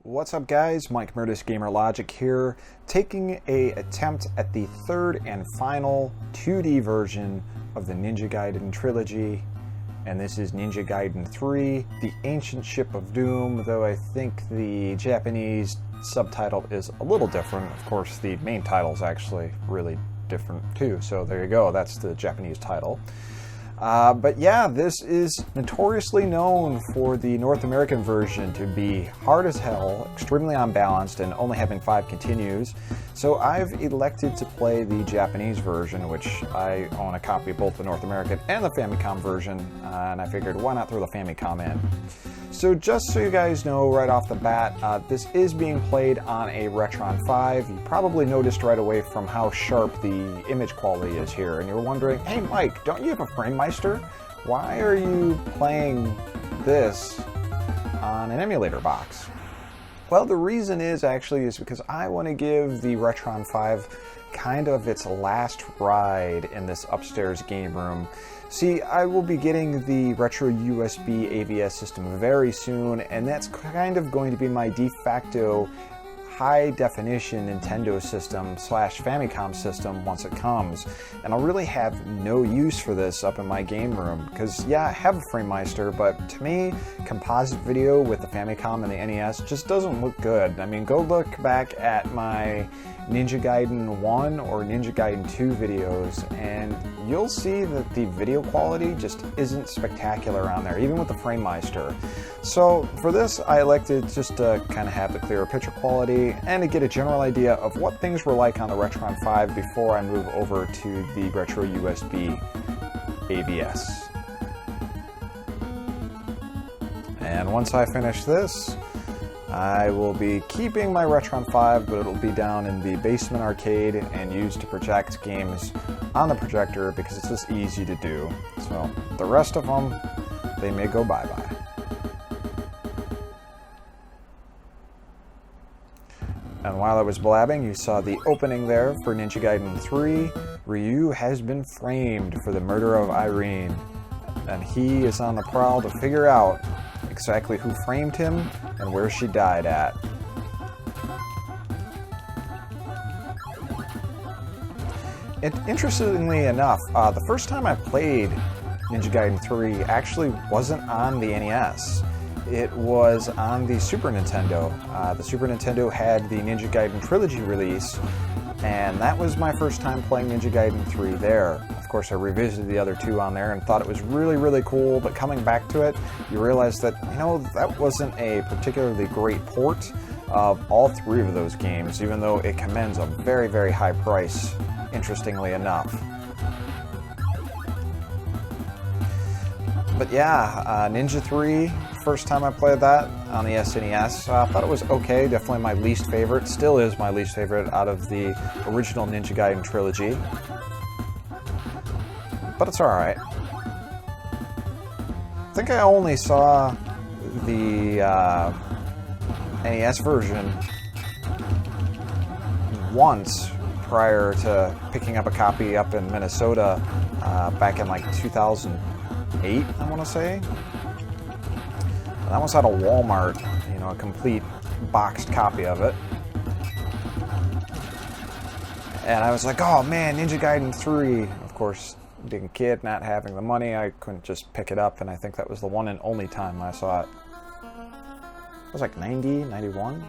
What's up guys, Mike Murtis Gamer Logic here, taking a attempt at the third and final 2D version of the Ninja Gaiden trilogy, and this is Ninja Gaiden 3, The Ancient Ship of Doom, though I think the Japanese subtitle is a little different. Of course, the main title is actually really different too, so there you go, that's the Japanese title. But yeah, this is notoriously known for the North American version to be hard as hell, extremely unbalanced, and only having 5 continues. So I've elected to play the Japanese version, which I own a copy of both the North American and the Famicom version, and I figured why not throw the Famicom in. So just so you guys know right off the bat, this is being played on a Retron 5. You probably noticed right away from how sharp the image quality is here, and you're wondering, hey Mike, don't you have a FrameMeister? Why are you playing this on an emulator box? Well, the reason is because I want to give the Retron 5 kind of its last ride in this upstairs game room. See, I will be getting the retro USB AVS system very soon, and that's kind of going to be my de facto high-definition Nintendo system slash Famicom system once it comes. And I'll really have no use for this up in my game room, because yeah, I have a FrameMeister, but to me, composite video with the Famicom and the NES just doesn't look good. I mean, go look back at my Ninja Gaiden 1 or Ninja Gaiden 2 videos, and you'll see that the video quality just isn't spectacular on there, even with the FrameMeister. So for this, I elected just to kind of have the clearer picture quality and to get a general idea of what things were like on the Retron 5 before I move over to the retro USB AVS. And once I finish this, I will be keeping my Retron 5, but it'll be down in the basement arcade and used to project games on the projector because it's just easy to do. So the rest of them, they may go bye-bye. And while I was blabbing, you saw the opening there for Ninja Gaiden 3. Ryu has been framed for the murder of Irene, and he is on the prowl to figure out exactly who framed him and where she died at. And interestingly enough, the first time I played Ninja Gaiden 3 actually wasn't on the NES. It was on the Super Nintendo. The Super Nintendo had the Ninja Gaiden trilogy release, and that was my first time playing Ninja Gaiden 3 there. Of course, I revisited the other 2 on there and thought it was really, really cool, but coming back to it, you realize that, you know, that wasn't a particularly great port of all 3 of those games, even though it commands a very, very high price, interestingly enough. But yeah, Ninja 3, first time I played that on the SNES, I thought it was okay, definitely my least favorite, still is my least favorite out of the original Ninja Gaiden trilogy. But it's alright. I think I only saw the NES version once prior to picking up a copy up in Minnesota back in like 2008, I want to say. That was at a Walmart, you know, a complete boxed copy of it. And I was like, oh man, Ninja Gaiden 3. Of course, being a kid, not having the money, I couldn't just pick it up, and I think that was the one and only time I saw it. It was like 90, 91?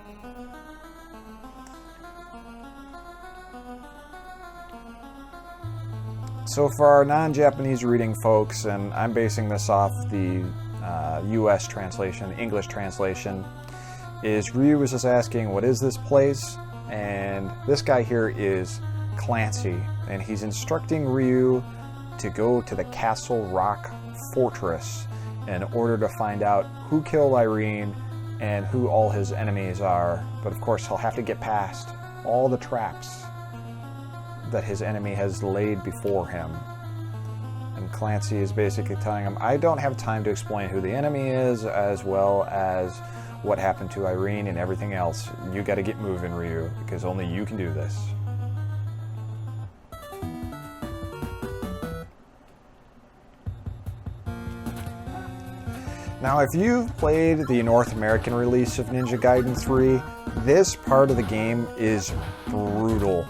So for our non-Japanese reading folks, and I'm basing this off the US translation, English translation, is Ryu was just asking, what is this place? And this guy here is Clancy, and he's instructing Ryu to go to the Castle Rock Fortress in order to find out who killed Irene and who all his enemies are. But of course, he'll have to get past all the traps that his enemy has laid before him. And Clancy is basically telling him, I don't have time to explain who the enemy is, as well as what happened to Irene and everything else. You gotta get moving, Ryu, because only you can do this. Now, if you've played the North American release of Ninja Gaiden 3, this part of the game is brutal.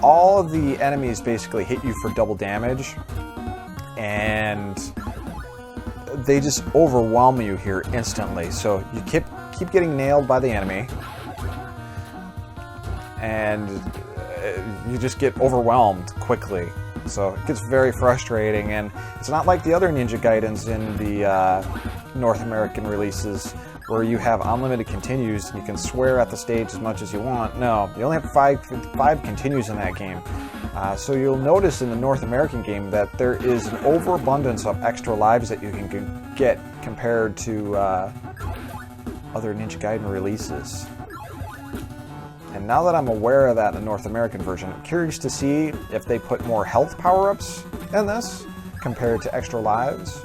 All of the enemies basically hit you for double damage, and they just overwhelm you here instantly. So you keep getting nailed by the enemy, and you just get overwhelmed quickly. So it gets very frustrating, and it's not like the other Ninja Gaidens in the North American releases where you have unlimited continues and you can swear at the stage as much as you want. No, you only have five continues in that game. So you'll notice in the North American game that there is an overabundance of extra lives that you can get compared to other Ninja Gaiden releases. And now that I'm aware of that in the North American version, I'm curious to see if they put more health power-ups in this compared to extra lives.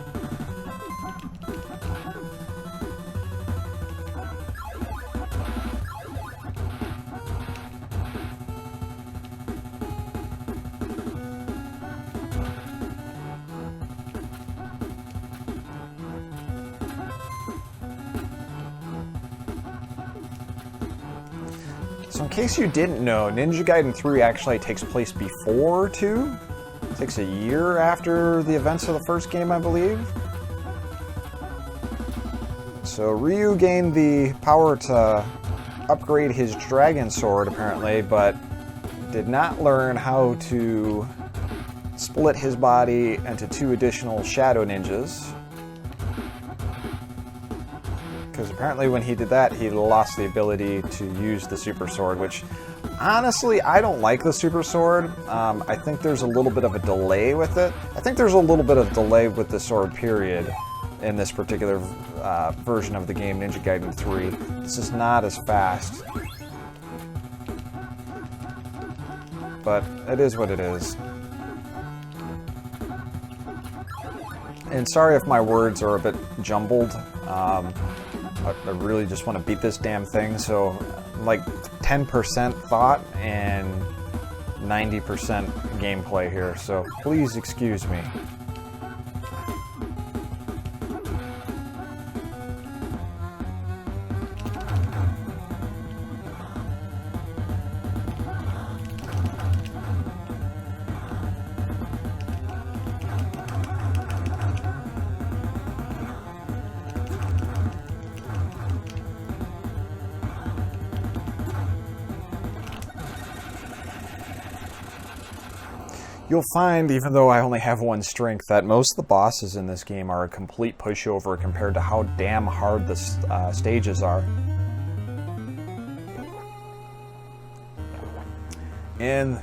So in case you didn't know, Ninja Gaiden 3 actually takes place before 2. It takes a year after the events of the first game, I believe. So Ryu gained the power to upgrade his dragon sword, apparently, but did not learn how to split his body into 2 additional shadow ninjas. Because apparently when he did that, he lost the ability to use the super sword, which honestly, I don't like the super sword. I think there's a little bit of a delay with it. I think there's a little bit of delay with the sword, period, in this particular version of the game, Ninja Gaiden 3. This is not as fast. But it is what it is. And sorry if my words are a bit jumbled. I really just want to beat this damn thing, so like 10% thought and 90% gameplay here, so please excuse me. You'll find, even though I only have 1 strength, that most of the bosses in this game are a complete pushover compared to how damn hard the stages are. And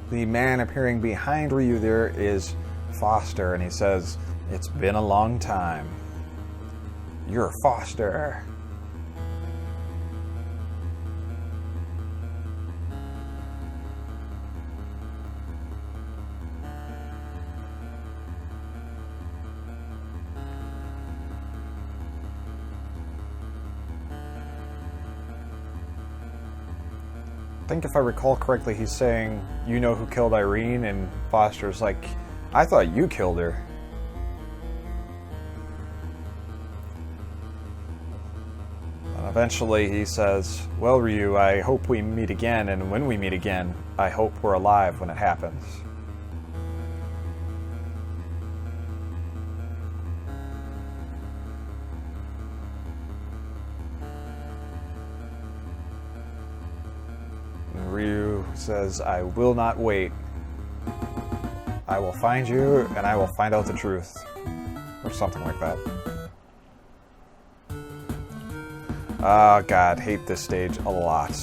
the man appearing behind Ryu there is Foster, and he says, "It's been a long time. You're Foster." I think if I recall correctly, he's saying, "You know who killed Irene?" And Foster's like, "I thought you killed her." And eventually he says, "Well, Ryu, I hope we meet again, and when we meet again, I hope we're alive when it happens." Ryu says, "I will not wait. I will find you, and I will find out the truth." Or something like that. Oh god, hate this stage a lot.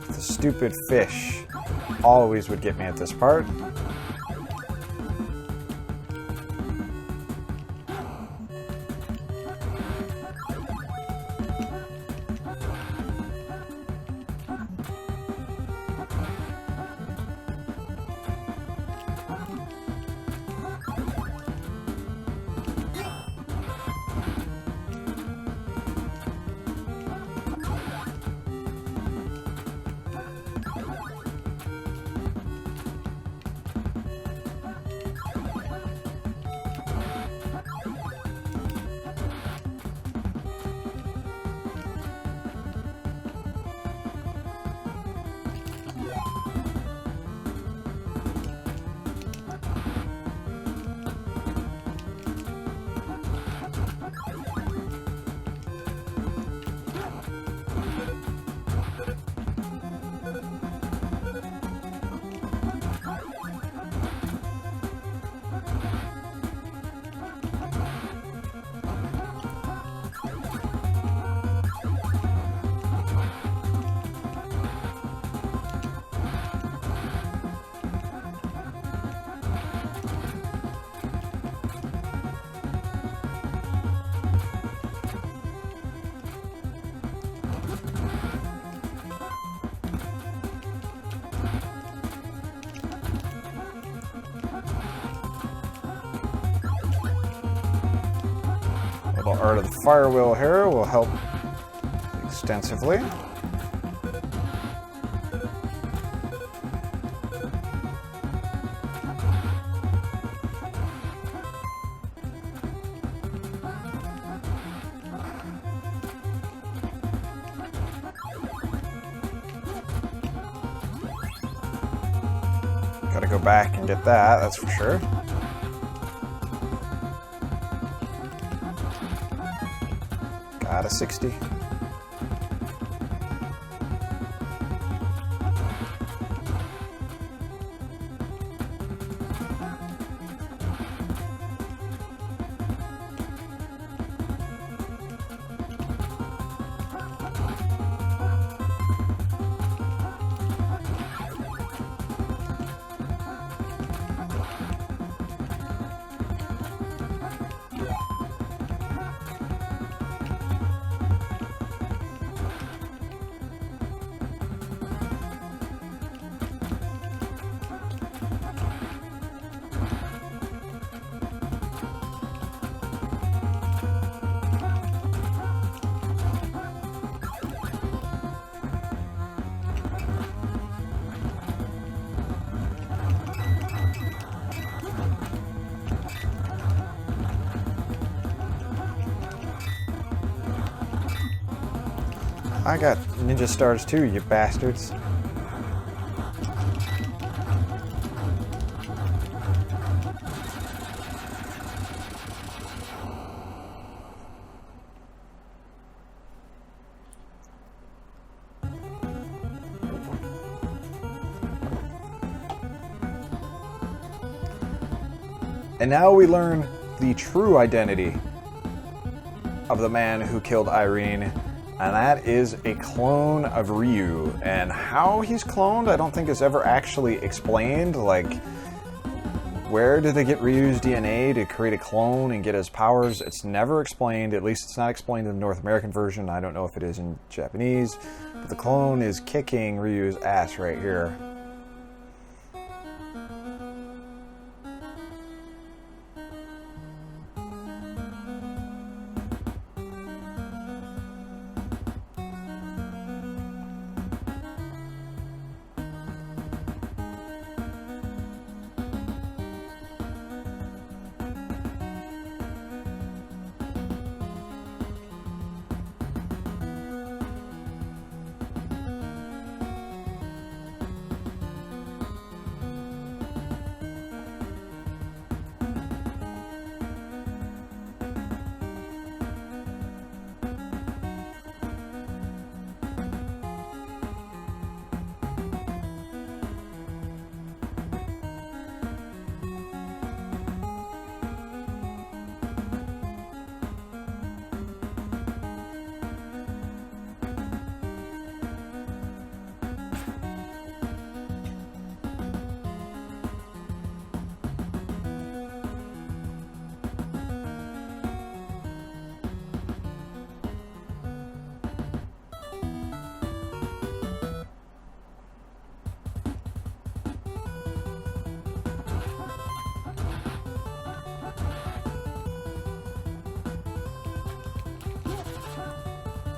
The stupid fish always would get me at this part. mechanical art of the firewheel here will help extensively. Gotta go back and get that, that's for sure. Got a 60. I got ninja stars too, you bastards. And now we learn the true identity of the man who killed Irene, and that is a clone of Ryu. And how he's cloned, I don't think is ever actually explained. Like, where did they get Ryu's DNA to create a clone and get his powers? It's never explained. At least it's not explained in the North American version. I don't know if it is in Japanese. But the clone is kicking Ryu's ass right here.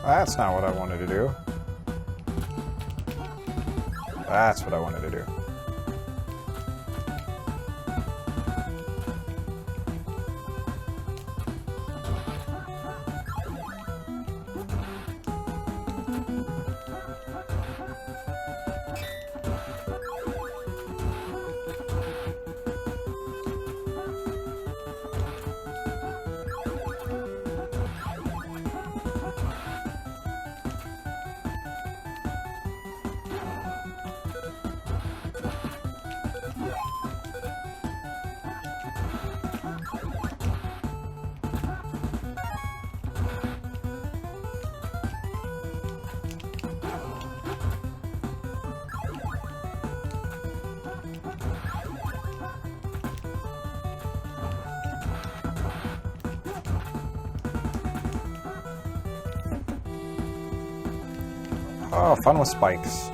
That's not what I wanted to do. That's what I wanted to do. Oh, fun with spikes.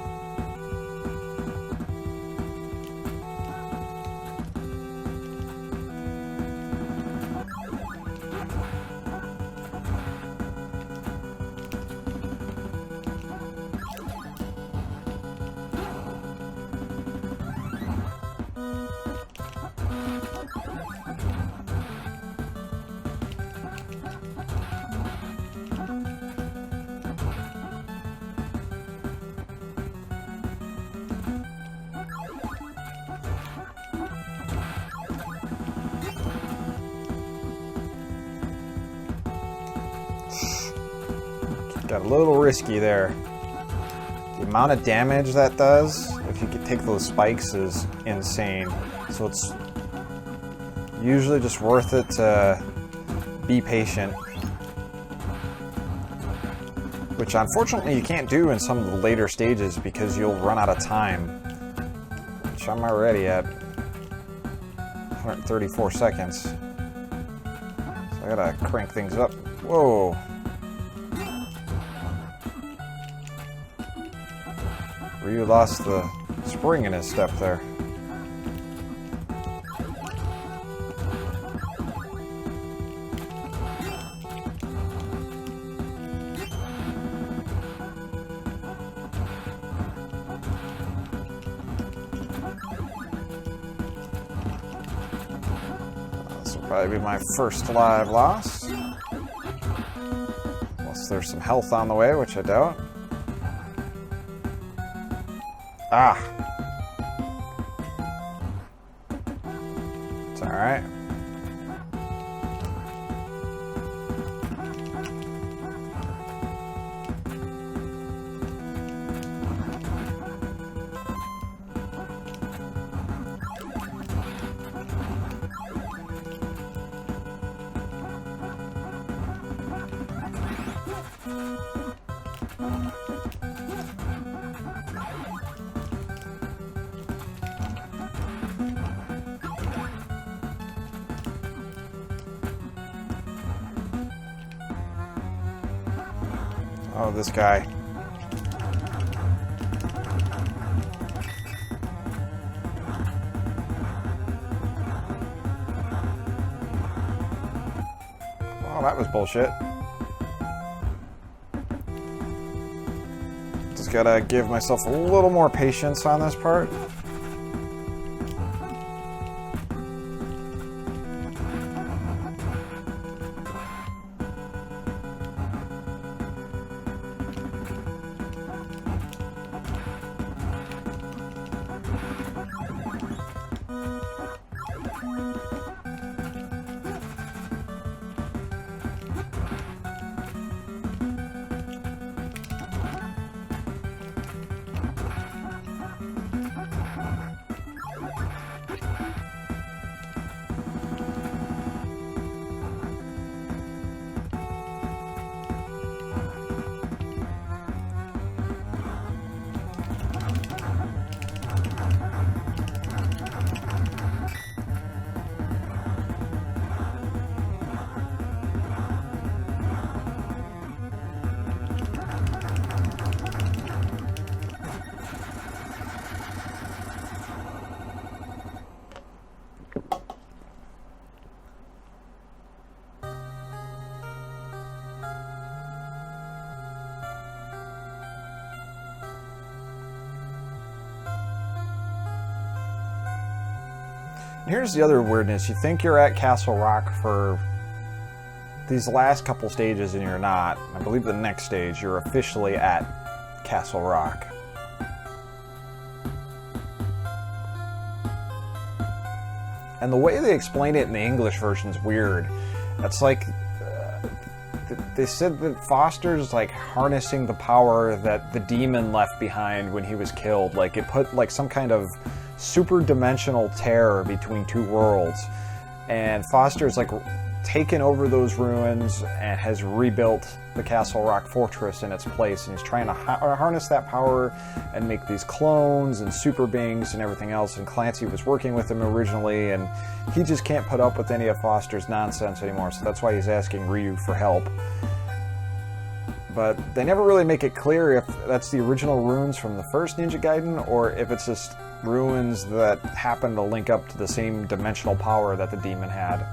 Got a little risky there. The amount of damage that does, if you could take those spikes, is insane. So it's usually just worth it to be patient. Which unfortunately you can't do in some of the later stages because you'll run out of time. Which I'm already at 134 seconds. So I gotta crank things up. Whoa. Ryu lost the spring in his step there. This will probably be my first live loss. Unless there's some health on the way, which I doubt. Ah! It's alright. Oh, this guy. Oh, that was bullshit. Just gotta give myself a little more patience on this part. Here's the other weirdness. You think you're at Castle Rock for these last couple stages and you're not. I believe the next stage you're officially at Castle Rock. And the way they explain it in the English version is weird. It's like they said that Foster's like harnessing the power that the demon left behind when he was killed. Like it put like some kind of super dimensional terror between two worlds, and Foster's like taken over those ruins and has rebuilt the Castle Rock fortress in its place, and he's trying to harness that power and make these clones and super beings and everything else. And Clancy was working with him originally, and he just can't put up with any of Foster's nonsense anymore, so that's why he's asking Ryu for help. But they never really make it clear if that's the original runes from the first Ninja Gaiden, or if it's just ruins that happen to link up to the same dimensional power that the demon had.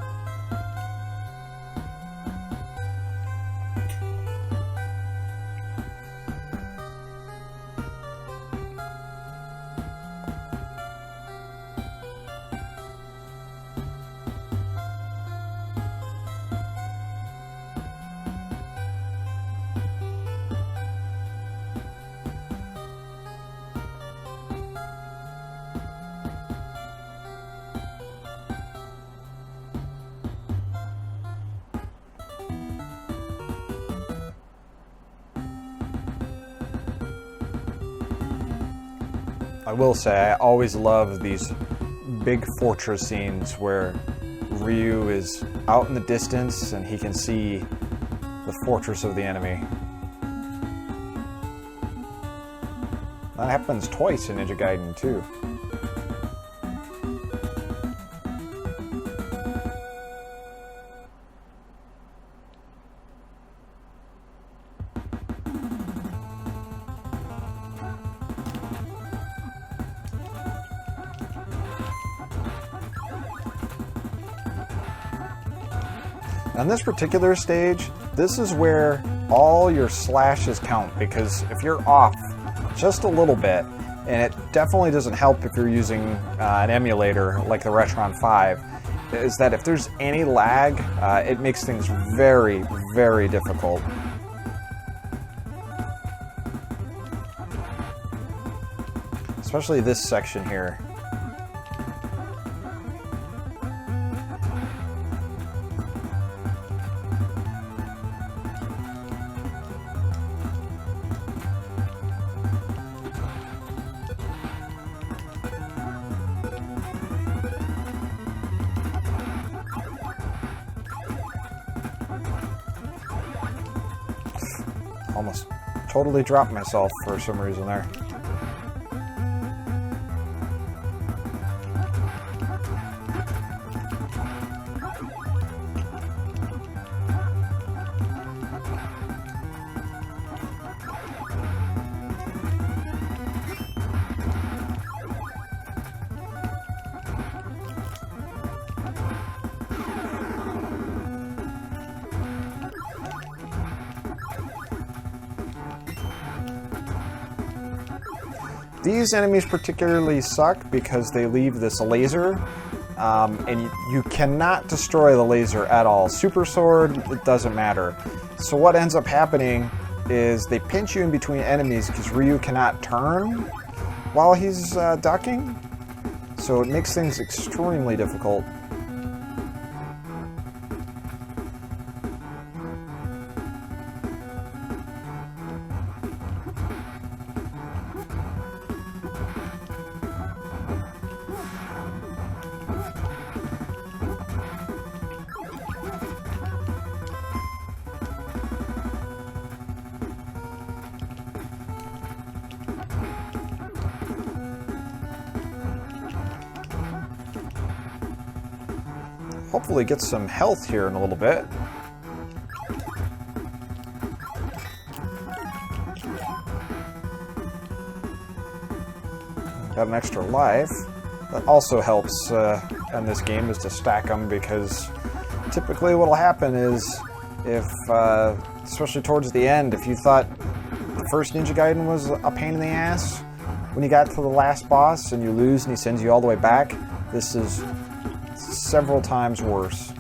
I will say, I always love these big fortress scenes where Ryu is out in the distance and he can see the fortress of the enemy. That happens twice in Ninja Gaiden too. On this particular stage, this is where all your slashes count, because if you're off just a little bit, and it definitely doesn't help if you're using an emulator like the Retron 5, is that if there's any lag, it makes things very, very difficult. Especially this section here. Almost totally dropped myself for some reason there. These enemies particularly suck because they leave this laser, and you cannot destroy the laser at all. Super Sword, it doesn't matter. So what ends up happening is they pinch you in between enemies because Ryu cannot turn while he's ducking, so it makes things extremely difficult. Hopefully get some health here in a little bit. Got an extra life. That also helps in this game, is to stack them, because typically what will happen is, if, especially towards the end, if you thought the first Ninja Gaiden was a pain in the ass, when you got to the last boss and you lose and he sends you all the way back, this is several times worse.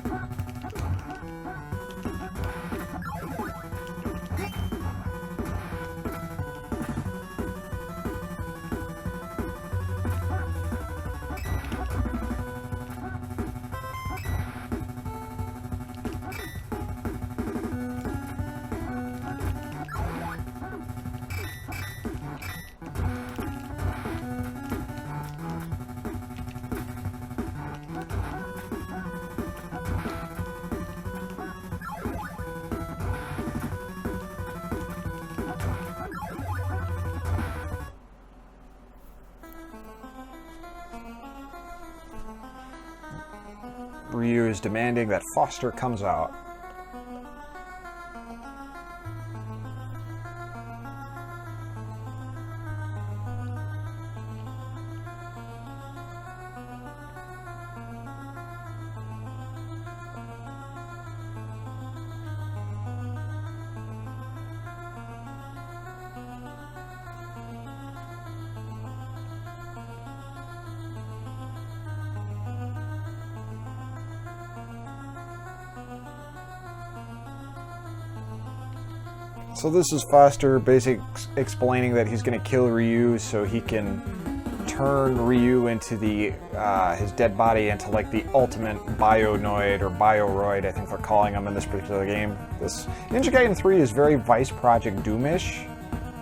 Ryu is demanding that Foster comes out. So this is Foster basically explaining that he's going to kill Ryu so he can turn Ryu into the his dead body into like the ultimate Bionoid or Bioroid, I think they're calling him in this particular game. This Ninja Gaiden 3 is very Vice Project Doomish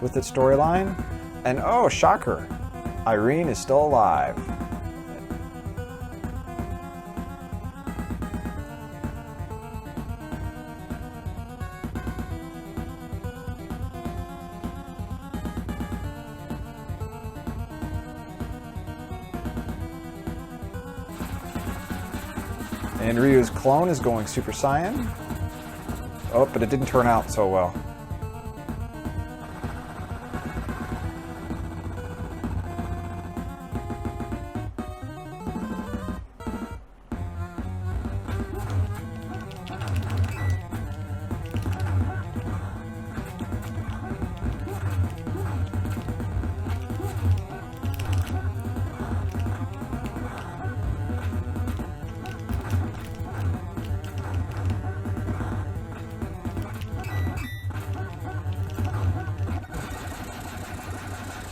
with its storyline, and oh, shocker, Irene is still alive. And Ryu's clone is going Super Saiyan. Oh, but it didn't turn out so well.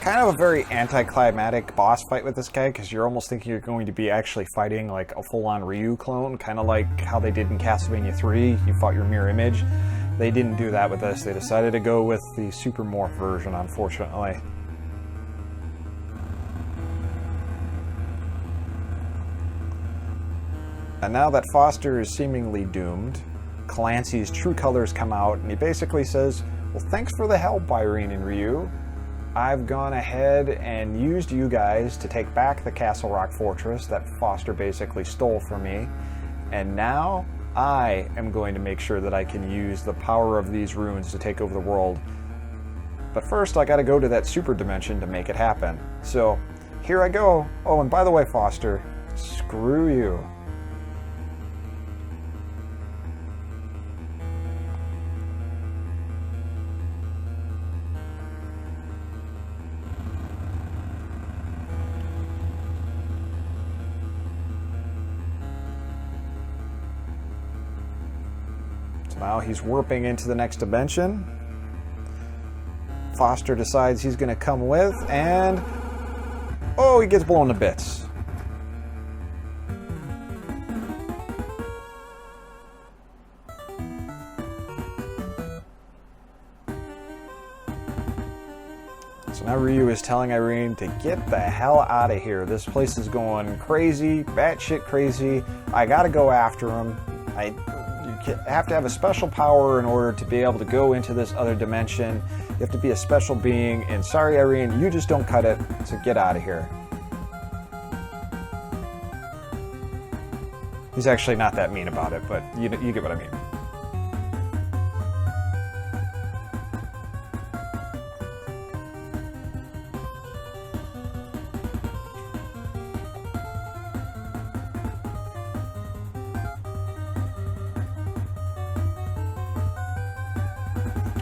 Kind of a very anticlimactic boss fight with this guy, because you're almost thinking you're going to be actually fighting like a full-on Ryu clone, kind of like how they did in Castlevania 3. You fought your mirror image. They didn't do that with this. They decided to go with the Super Morph version, unfortunately. And now that Foster is seemingly doomed, Clancy's true colors come out, and he basically says, well, thanks for the help, Irene and Ryu. I've gone ahead and used you guys to take back the Castle Rock Fortress that Foster basically stole from me, and now I am going to make sure that I can use the power of these runes to take over the world. But first I gotta go to that super dimension to make it happen. So here I go. Oh, and by the way, Foster, screw you. Now he's warping into the next dimension. Foster decides he's going to come with, and oh, he gets blown to bits. So now Ryu is telling Irene to get the hell out of here. This place is going crazy, batshit crazy. I got to go after him. You have to have a special power in order to be able to go into this other dimension. You have to be a special being, and sorry, Irene, you just don't cut it, so get out of here. He's actually not that mean about it, but you get what I mean.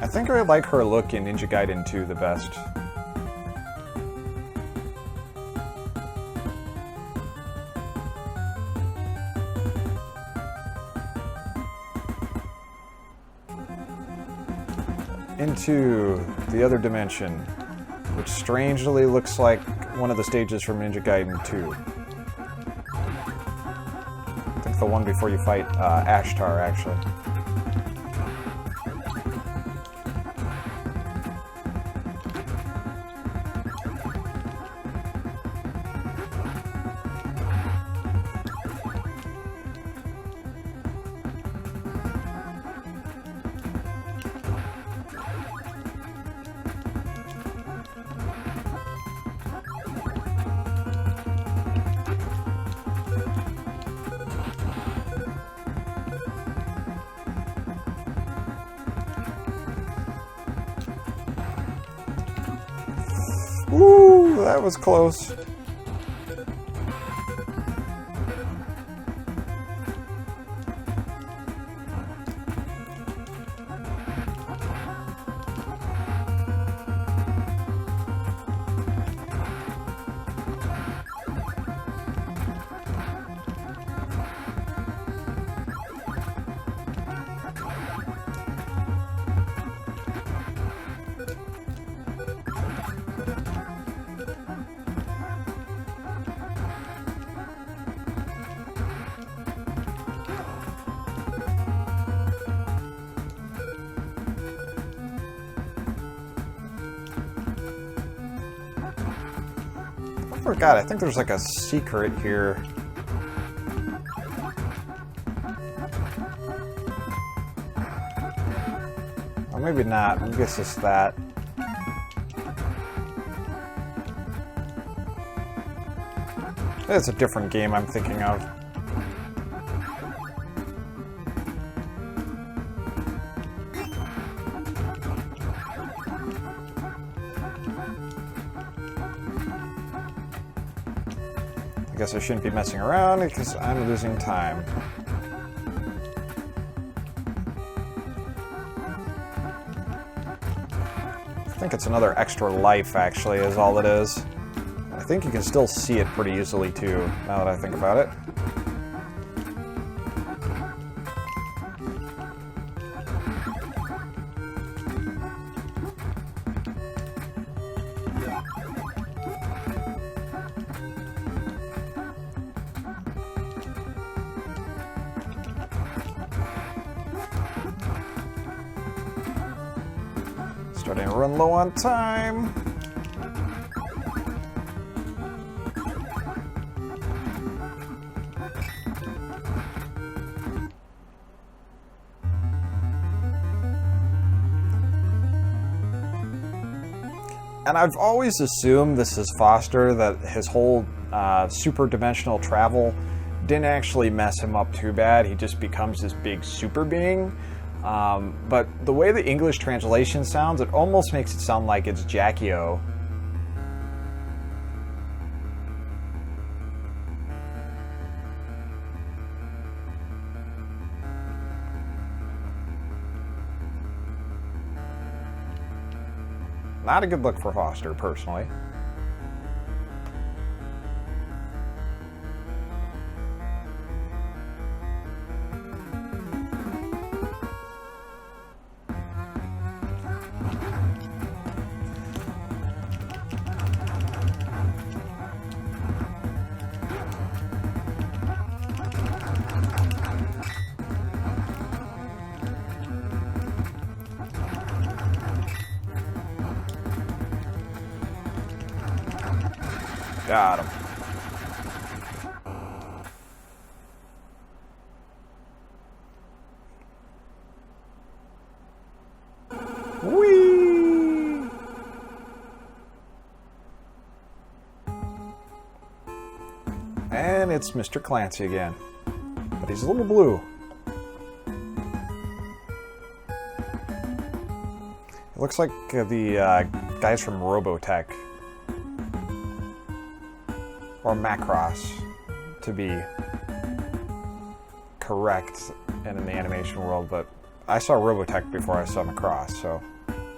I think I like her look in Ninja Gaiden 2 the best. Into the other dimension, which strangely looks like one of the stages from Ninja Gaiden 2. I think the one before you fight Ashtar, actually. Ooh, that was close. God, I think there's like a secret here. Or maybe not. Maybe it's just that. It's a different game I'm thinking of. I guess I shouldn't be messing around because I'm losing time. I think it's another extra life, actually, is all it is. I think you can still see it pretty easily, too, now that I think about it. Starting to run low on time. And I've always assumed this is Foster, that his whole super dimensional travel didn't actually mess him up too bad. He just becomes this big super being. But the way the English translation sounds, it almost makes it sound like it's Jackie-O. Not a good look for Foster, personally. Got him. Whee! And it's Mr. Clancy again. But he's a little blue. It looks like the guys from Robotech. Or Macross, to be correct in the animation world, but I saw Robotech before I saw Macross, so,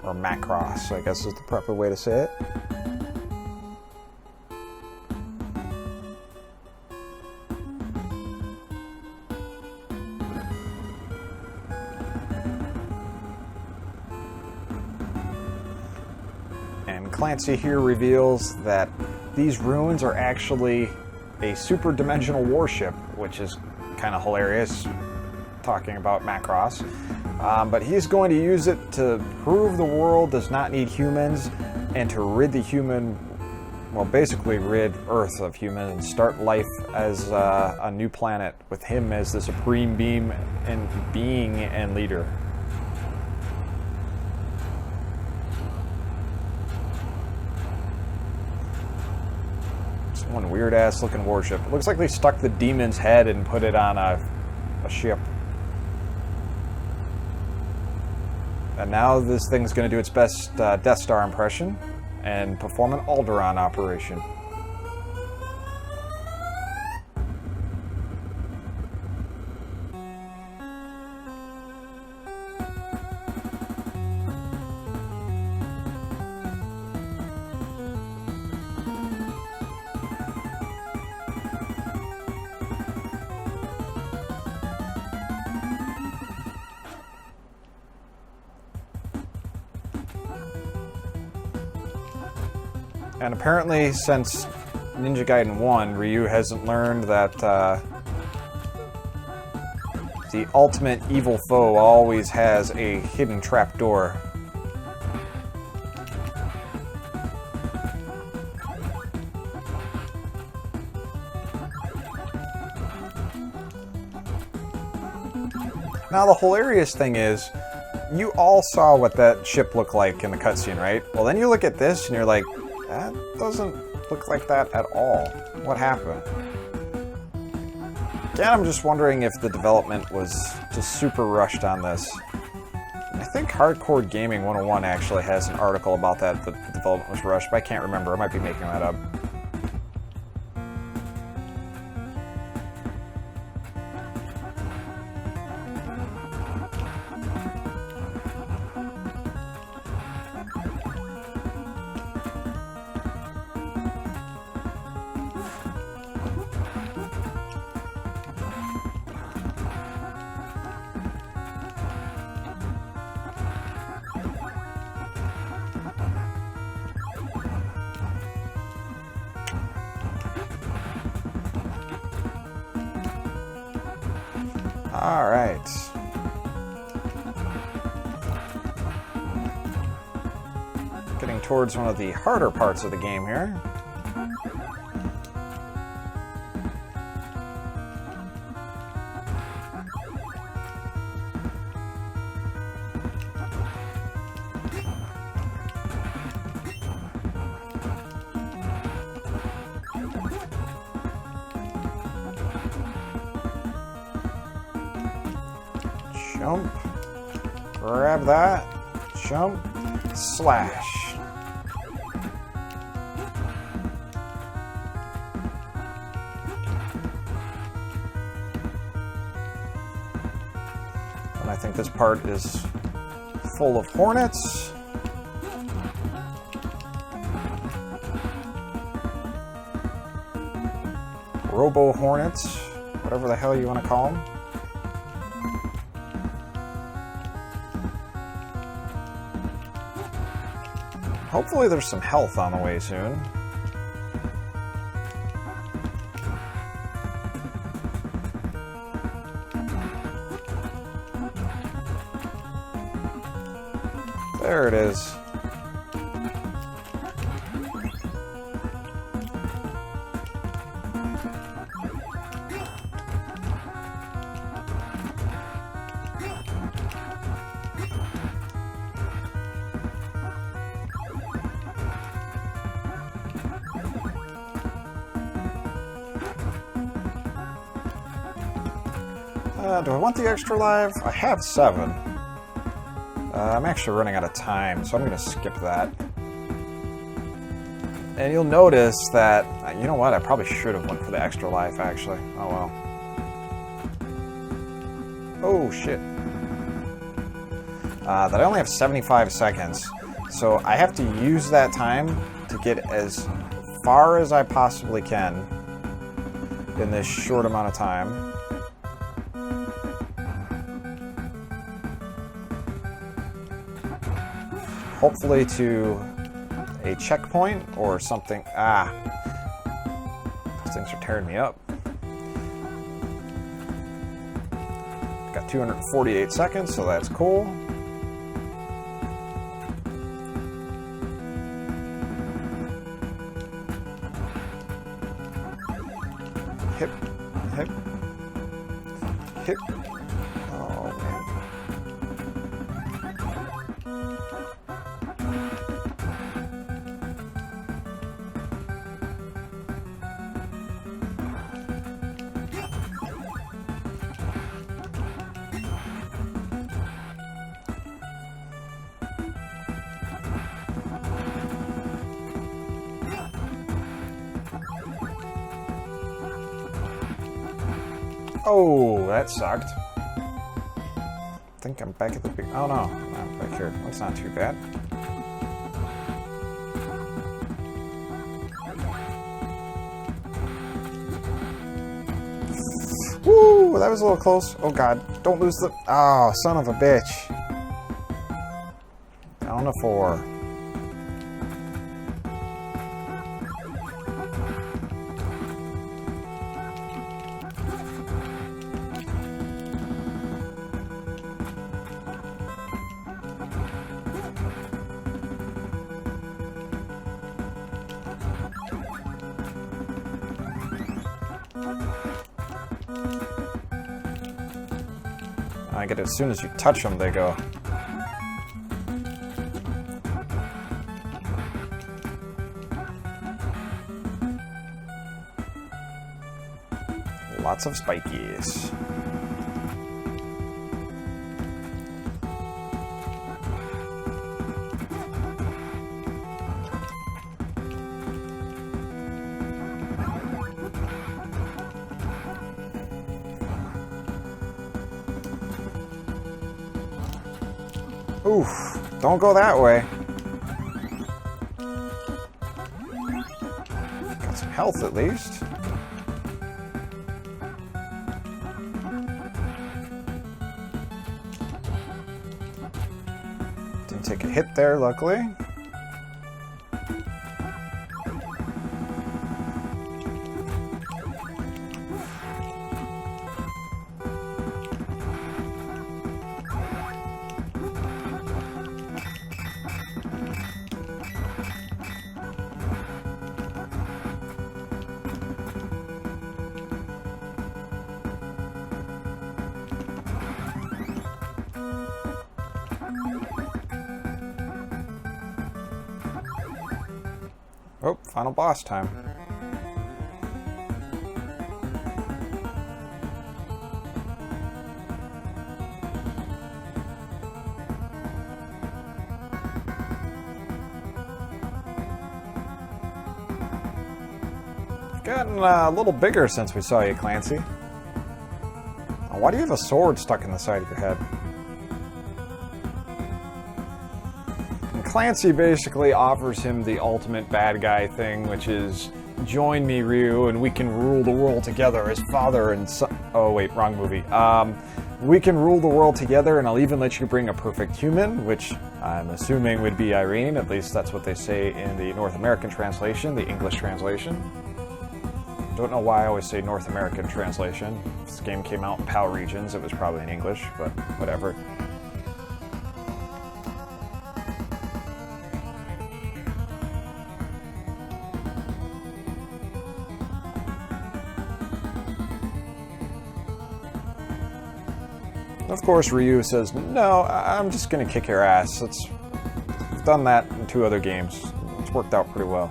or Macross, I guess is the proper way to say it. And Clancy here reveals that these ruins are actually a super dimensional warship, which is kind of hilarious, talking about Macross. But he's going to use it to prove the world does not need humans and to rid the human, well, basically rid Earth of humans and start life as a new planet with him as the supreme being and leader. One weird-ass looking warship. It looks like they stuck the demon's head and put it on a ship. And now this thing's going to do its best Death Star impression and perform an Alderaan operation. And apparently, since Ninja Gaiden 1, Ryu hasn't learned that the ultimate evil foe always has a hidden trapdoor. Now the hilarious thing is, you all saw what that ship looked like in the cutscene, right? Well, then you look at this and you're like, that doesn't look like that at all. What happened? Again, I'm just wondering if the development was just super rushed on this. I think Hardcore Gaming 101 actually has an article about that the development was rushed, but I can't remember. I might be making that up. All right. Getting towards one of the harder parts of the game here. Jump, grab that, jump, slash. And I think this part is full of hornets. Robo hornets, whatever the hell you want to call them. Hopefully there's some health on the way soon. There it is. Do I want the extra life? I have 7. I'm actually running out of time, so I'm going to skip that. And you'll notice that, you know what, I probably should have went for the extra life, actually. Oh well. Oh, shit. That I only have 75 seconds, so I have to use that time to get as far as I possibly can in this short amount of time. Hopefully to a checkpoint or something. Ah, these things are tearing me up. Got 248 seconds, so that's cool. Hip, hip, hip. Oh, man. Oh, that sucked. I think I'm back at the big. Oh no, I'm back here. That's not too bad. Woo, that was a little close. Oh god, don't lose the. Oh, son of a bitch. Down to 4. I get it, as soon as you touch them, they go. Lots of spikies. Oof, don't go that way. Got some health at least. Didn't take a hit there, luckily. Oh, final boss time. You've gotten a little bigger since we saw you, Clancy. Why do you have a sword stuck in the side of your head? Clancy basically offers him the ultimate bad guy thing, which is, join me, Ryu, and we can rule the world together as father and son. Oh wait, wrong movie. We can rule the world together, and I'll even let you bring a perfect human, which I'm assuming would be Irene. At least that's what they say in the North American translation, the English translation. Don't know why I always say North American translation. If this game came out in PAL regions, it was probably in English, but whatever. Of course, Ryu says, no, I'm just going to kick your ass. We've done that in 2 other games. It's worked out pretty well.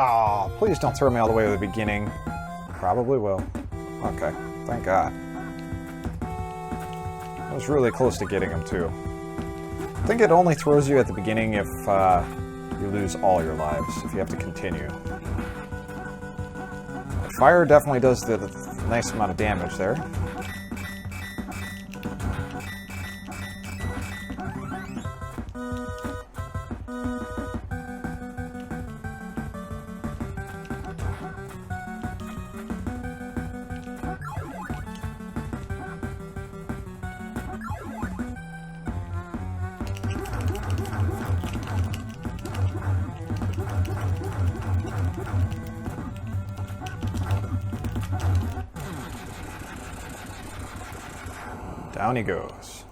Oh, please don't throw me all the way to the beginning. Probably will. Okay, thank God. I was really close to getting him, too. I think it only throws you at the beginning if you lose all your lives, if you have to continue. Fire definitely does the nice amount of damage there. Down he goes.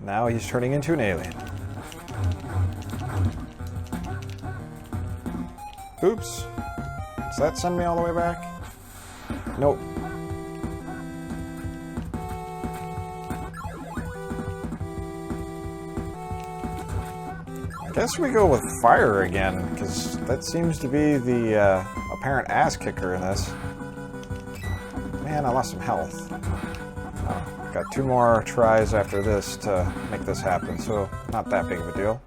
Now he's turning into an alien. Oops. Does that send me all the way back? Nope. I guess we go with fire again, because that seems to be the apparent ass kicker in this. Man, I lost some health. Got 2 more tries after this to make this happen, so not that big of a deal.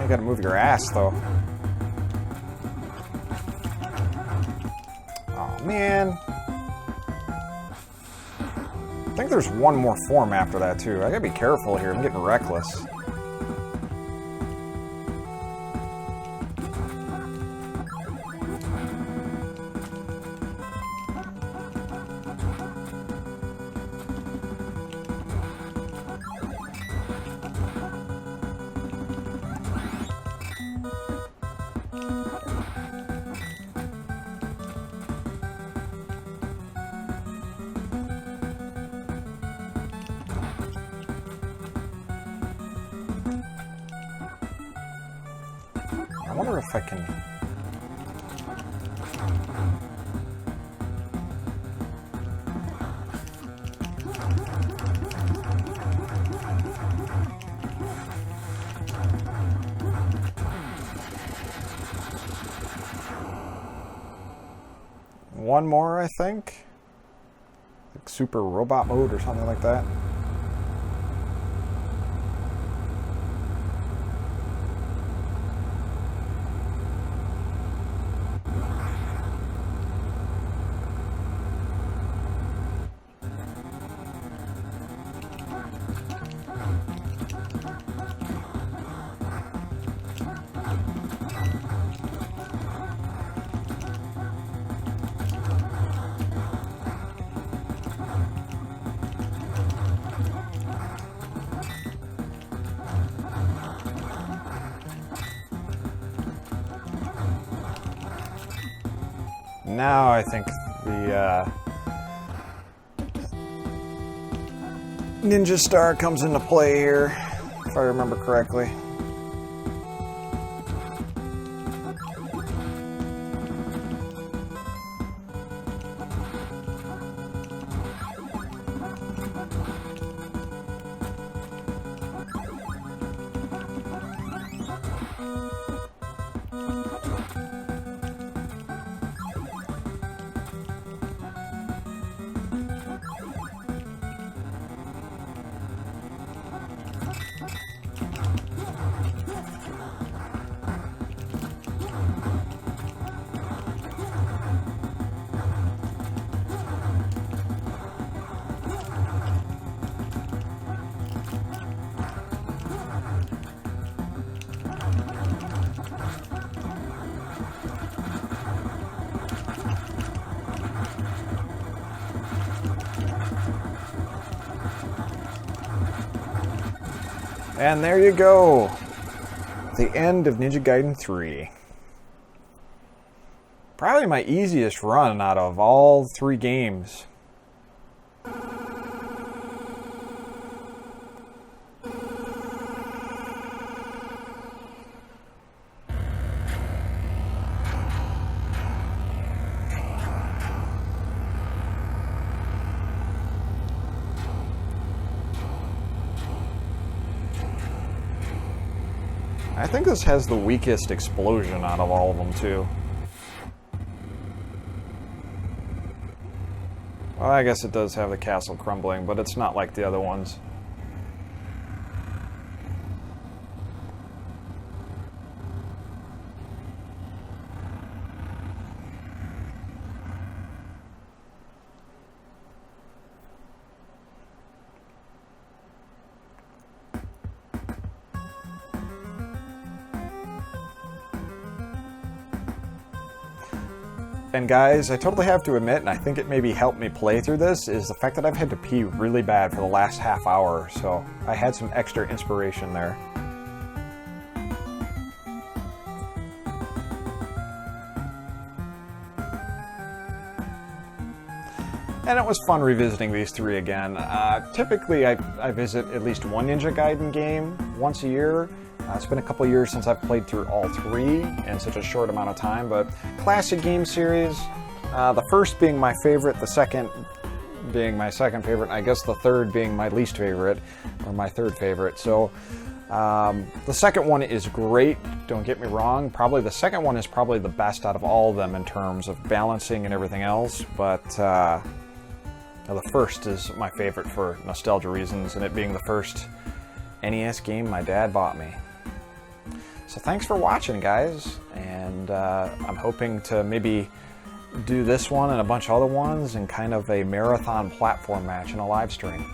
You gotta move your ass, though. Oh, man. I think there's one more form after that, too. I gotta be careful here. I'm getting reckless. I wonder if I can... One more, I think? Like super robot mode or something like that. Now I think the Ninja Star comes into play here, if I remember correctly. And there you go. The end of Ninja Gaiden 3. Probably my easiest run out of all 3 games. I think this has the weakest explosion out of all of them, too. Well, I guess it does have the castle crumbling, but it's not like the other ones. And guys, I totally have to admit, and I think it maybe helped me play through this, is the fact that I've had to pee really bad for the last half hour, so I had some extra inspiration there. And it was fun revisiting these 3 again. Typically, I visit at least one Ninja Gaiden game once a year. It's been a couple years since I've played through all 3 in such a short amount of time, but classic game series. The first being my favorite, the second being my second favorite, and I guess the third being my least favorite, or my third favorite. So the second one is great, don't get me wrong. Probably the second one is probably the best out of all of them in terms of balancing and everything else, but the first is my favorite for nostalgia reasons, and it being the first NES game my dad bought me. So thanks for watching, guys, and I'm hoping to maybe do this one and a bunch of other ones in kind of a marathon platform match in a live stream.